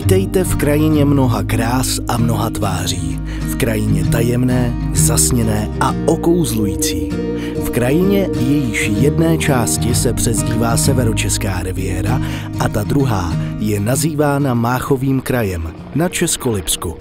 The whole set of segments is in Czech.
Vítejte v krajině mnoha krás a mnoha tváří. V krajině tajemné, zasněné a okouzlující. V krajině, jejíž jedné části se přezdívá Severočeská riviéra a ta druhá je nazývána Máchovým krajem na Českolipsku.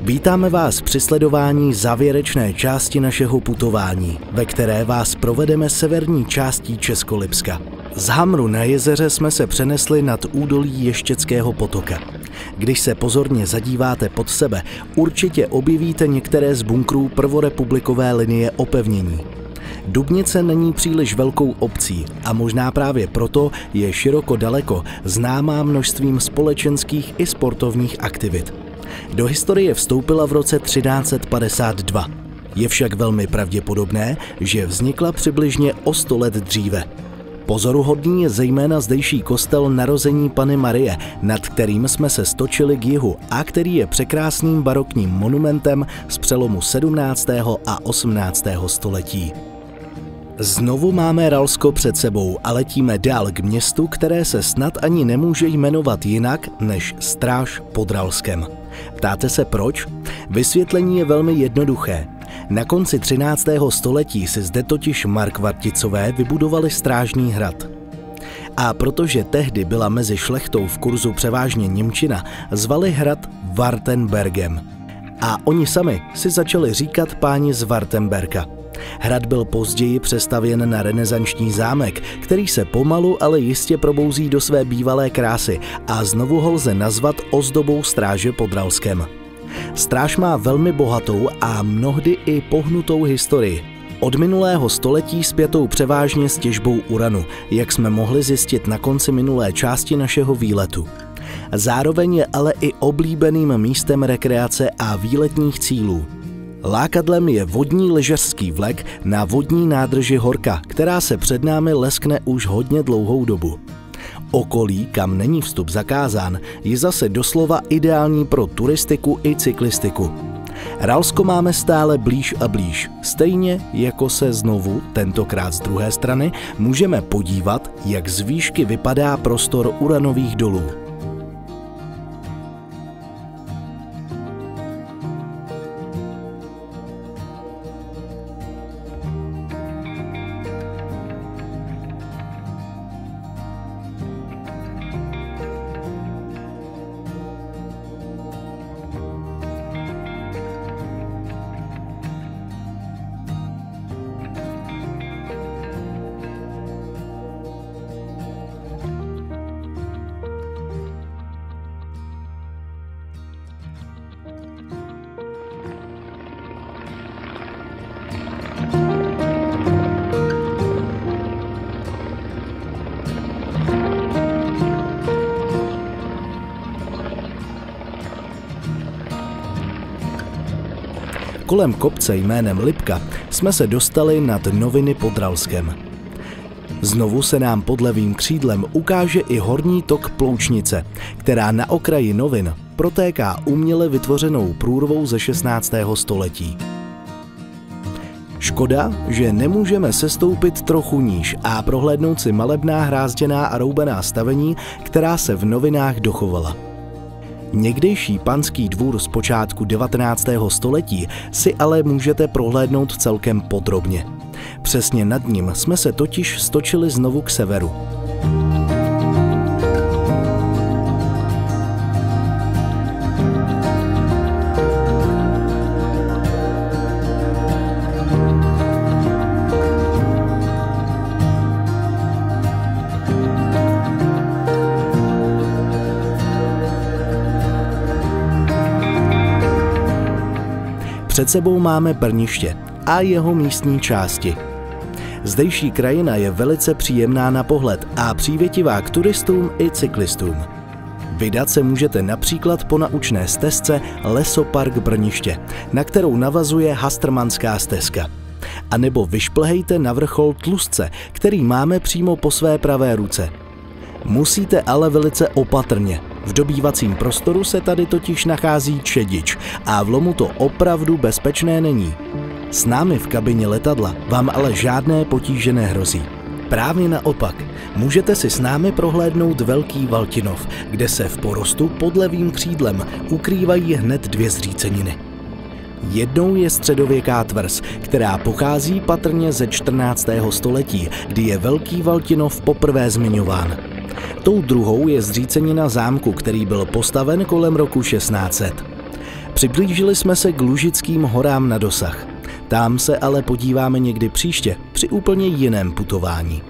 Vítáme vás při sledování závěrečné části našeho putování, ve které vás provedeme severní částí Českolipska. Z Hamru na jezeře jsme se přenesli nad údolí Ještědského potoka. Když se pozorně zadíváte pod sebe, určitě objevíte některé z bunkrů prvorepublikové linie opevnění. Dubnice není příliš velkou obcí a možná právě proto je široko daleko známá množstvím společenských i sportovních aktivit. Do historie vstoupila v roce 1352. Je však velmi pravděpodobné, že vznikla přibližně o 100 let dříve. Pozoruhodný je zejména zdejší kostel Narození Panny Marie, nad kterým jsme se stočili k jihu a který je překrásným barokním monumentem z přelomu 17. a 18. století. Znovu máme Ralsko před sebou a letíme dál k městu, které se snad ani nemůže jmenovat jinak než Stráž pod Ralskem. Ptáte se proč? Vysvětlení je velmi jednoduché. Na konci 13. století si zde totiž Markvarticové vybudovali strážní hrad. A protože tehdy byla mezi šlechtou v kurzu převážně němčina, zvali hrad Wartenbergem. A oni sami si začali říkat páni z Wartenberka. Hrad byl později přestavěn na renesanční zámek, který se pomalu, ale jistě probouzí do své bývalé krásy a znovu ho lze nazvat ozdobou Stráže pod Ralskem. Stráž má velmi bohatou a mnohdy i pohnutou historii. Od minulého století spjatou převážně s těžbou uranu, jak jsme mohli zjistit na konci minulé části našeho výletu. Zároveň je ale i oblíbeným místem rekreace a výletních cílů. Lákadlem je vodní lyžařský vlek na vodní nádrži Horka, která se před námi leskne už hodně dlouhou dobu. Okolí, kam není vstup zakázán, je zase doslova ideální pro turistiku i cyklistiku. Ralsko máme stále blíž a blíž, stejně jako se znovu, tentokrát z druhé strany, můžeme podívat, jak z výšky vypadá prostor uranových dolů. Kolem kopce jménem Lipka jsme se dostali nad Noviny pod Ralskem. Znovu se nám pod levým křídlem ukáže i horní tok Ploučnice, která na okraji Novin protéká uměle vytvořenou průrvou ze 16. století. Škoda, že nemůžeme sestoupit trochu níž a prohlédnout si malebná hrázděná a roubená stavení, která se v Novinách dochovala. Někdejší panský dvůr z počátku 19. století si ale můžete prohlédnout celkem podrobně. Přesně nad ním jsme se totiž stočili znovu k severu. Před sebou máme Brniště a jeho místní části. Zdejší krajina je velice příjemná na pohled a přívětivá k turistům i cyklistům. Vydat se můžete například po naučné stezce Lesopark Brniště, na kterou navazuje Hastrmanská stezka. A nebo vyšplhejte na vrchol Tlustce, který máme přímo po své pravé ruce. Musíte ale velice opatrně. V dobývacím prostoru se tady totiž nachází čedič a v lomu to opravdu bezpečné není. S námi v kabině letadla vám ale žádné potíže nehrozí. Právě naopak, můžete si s námi prohlédnout Velký Valtinov, kde se v porostu pod levým křídlem ukrývají hned dvě zříceniny. Jednou je středověká tvrz, která pochází patrně ze 14. století, kdy je Velký Valtinov poprvé zmiňován. Tou druhou je zřícenina zámku, který byl postaven kolem roku 1600. Přiblížili jsme se k Lužickým horám na dosah. Tam se ale podíváme někdy příště, při úplně jiném putování.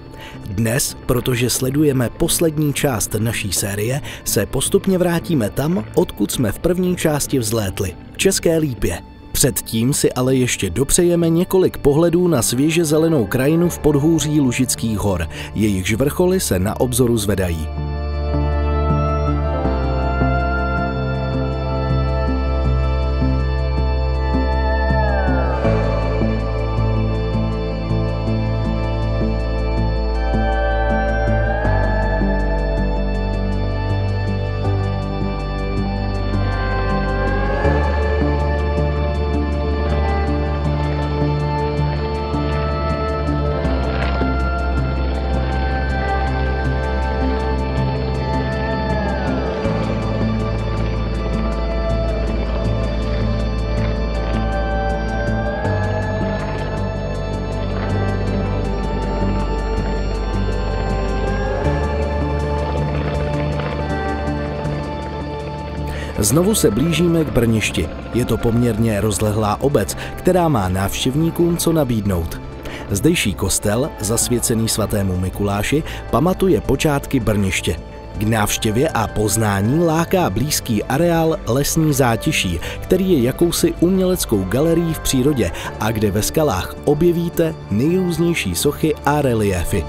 Dnes, protože sledujeme poslední část naší série, se postupně vrátíme tam, odkud jsme v první části vzlétli, v České Lípě. Předtím si ale ještě dopřejeme několik pohledů na svěže zelenou krajinu v podhůří Lužických hor, jejichž vrcholy se na obzoru zvedají. Znovu se blížíme k Brništi. Je to poměrně rozlehlá obec, která má návštěvníkům co nabídnout. Zdejší kostel, zasvěcený svatému Mikuláši, pamatuje počátky Brniště. K návštěvě a poznání láká blízký areál Lesní Zátiší, který je jakousi uměleckou galerií v přírodě a kde ve skalách objevíte nejrůznější sochy a reliéfy.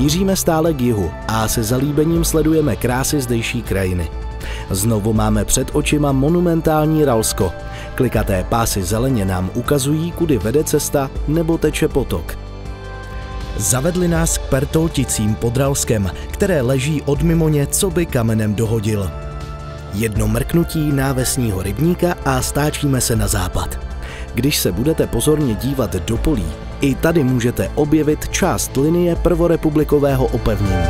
Míříme stále k jihu a se zalíbením sledujeme krásy zdejší krajiny. Znovu máme před očima monumentální Ralsko. Klikaté pásy zeleně nám ukazují, kudy vede cesta nebo teče potok. Zavedli nás k Pertolticím pod Ralskem, které leží od Mimoně, co by kamenem dohodil. Jedno mrknutí návesního rybníka a stáčíme se na západ. Když se budete pozorně dívat do polí, i tady můžete objevit část linie prvorepublikového opevnění.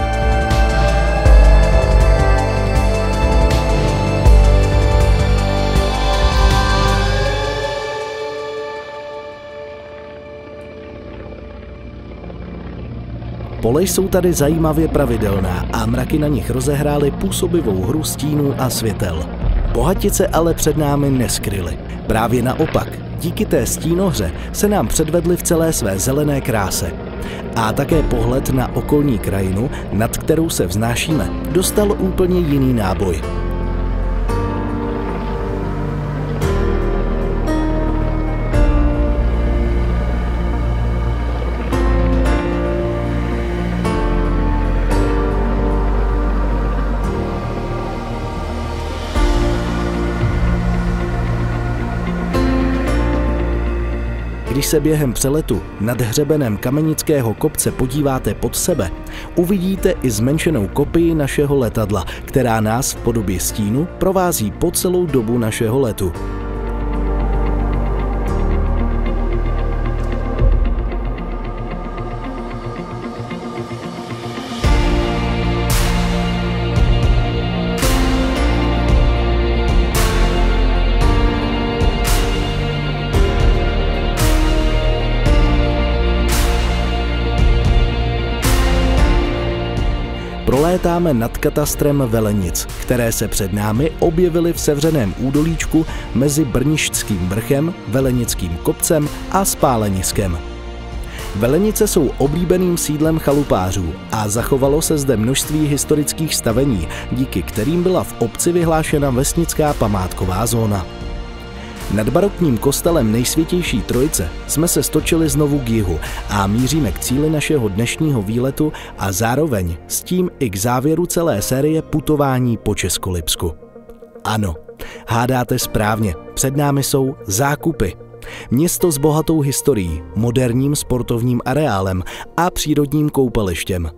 Pole jsou tady zajímavě pravidelná a mraky na nich rozehrály působivou hru stínů a světel. Bohatice ale před námi neskryly. Právě naopak, díky té stínohře se nám předvedly v celé své zelené kráse. A také pohled na okolní krajinu, nad kterou se vznášíme, dostal úplně jiný náboj. Když se během přeletu nad hřebenem Kamenického kopce podíváte pod sebe, uvidíte i zmenšenou kopii našeho letadla, která nás v podobě stínu provází po celou dobu našeho letu. prolétáme nad katastrem Velenic, které se před námi objevily v sevřeném údolíčku mezi Brnišťským vrchem, Velenickým kopcem a Spáleniskem. Velenice jsou oblíbeným sídlem chalupářů a zachovalo se zde množství historických stavení, díky kterým byla v obci vyhlášena vesnická památková zóna. Nad barokním kostelem Nejsvětější Trojice jsme se stočili znovu k jihu a míříme k cíli našeho dnešního výletu a zároveň s tím i k závěru celé série putování po Českolipsku. Ano, hádáte správně, před námi jsou Zákupy. Město s bohatou historií, moderním sportovním areálem a přírodním koupalištěm.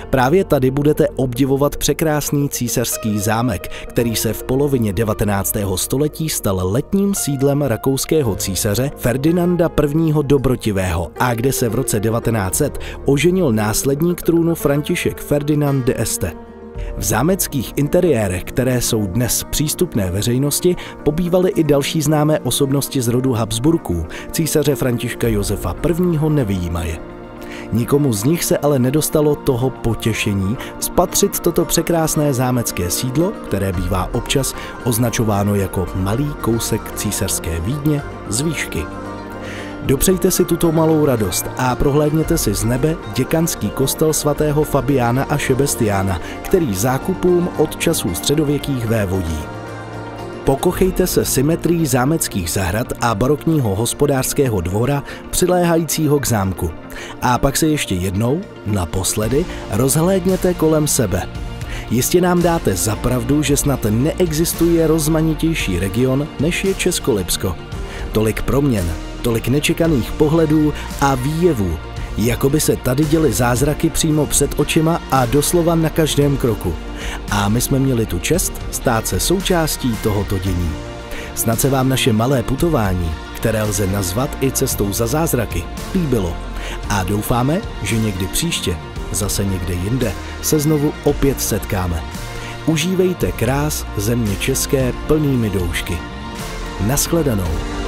Právě tady budete obdivovat překrásný císařský zámek, který se v polovině 19. století stal letním sídlem rakouského císaře Ferdinanda I. Dobrotivého a kde se v roce 1900 oženil následník trůnu František Ferdinand d'Este. V zámeckých interiérech, které jsou dnes přístupné veřejnosti, pobývaly i další známé osobnosti z rodu Habsburků, císaře Františka Josefa I. nevyjímaje. Nikomu z nich se ale nedostalo toho potěšení spatřit toto překrásné zámecké sídlo, které bývá občas označováno jako malý kousek císařské Vídně z výšky. Dopřejte si tuto malou radost a prohlédněte si z nebe děkanský kostel svatého Fabiána a Šebestiána, který Zákupům od časů středověkých vévodí. Pokochejte se symetrií zámeckých zahrad a barokního hospodářského dvora přiléhajícího k zámku. A pak se ještě jednou, naposledy, rozhlédněte kolem sebe. Jistě nám dáte za pravdu, že snad neexistuje rozmanitější region, než je Českolipsko. Tolik proměn, tolik nečekaných pohledů a výjevů, jako by se tady děly zázraky přímo před očima a doslova na každém kroku. A my jsme měli tu čest stát se součástí tohoto dění. Snad se vám naše malé putování, které lze nazvat i cestou za zázraky, líbilo. A doufáme, že někdy příště, zase někde jinde, se znovu opět setkáme. Užívejte krás země české plnými doušky. Naschledanou.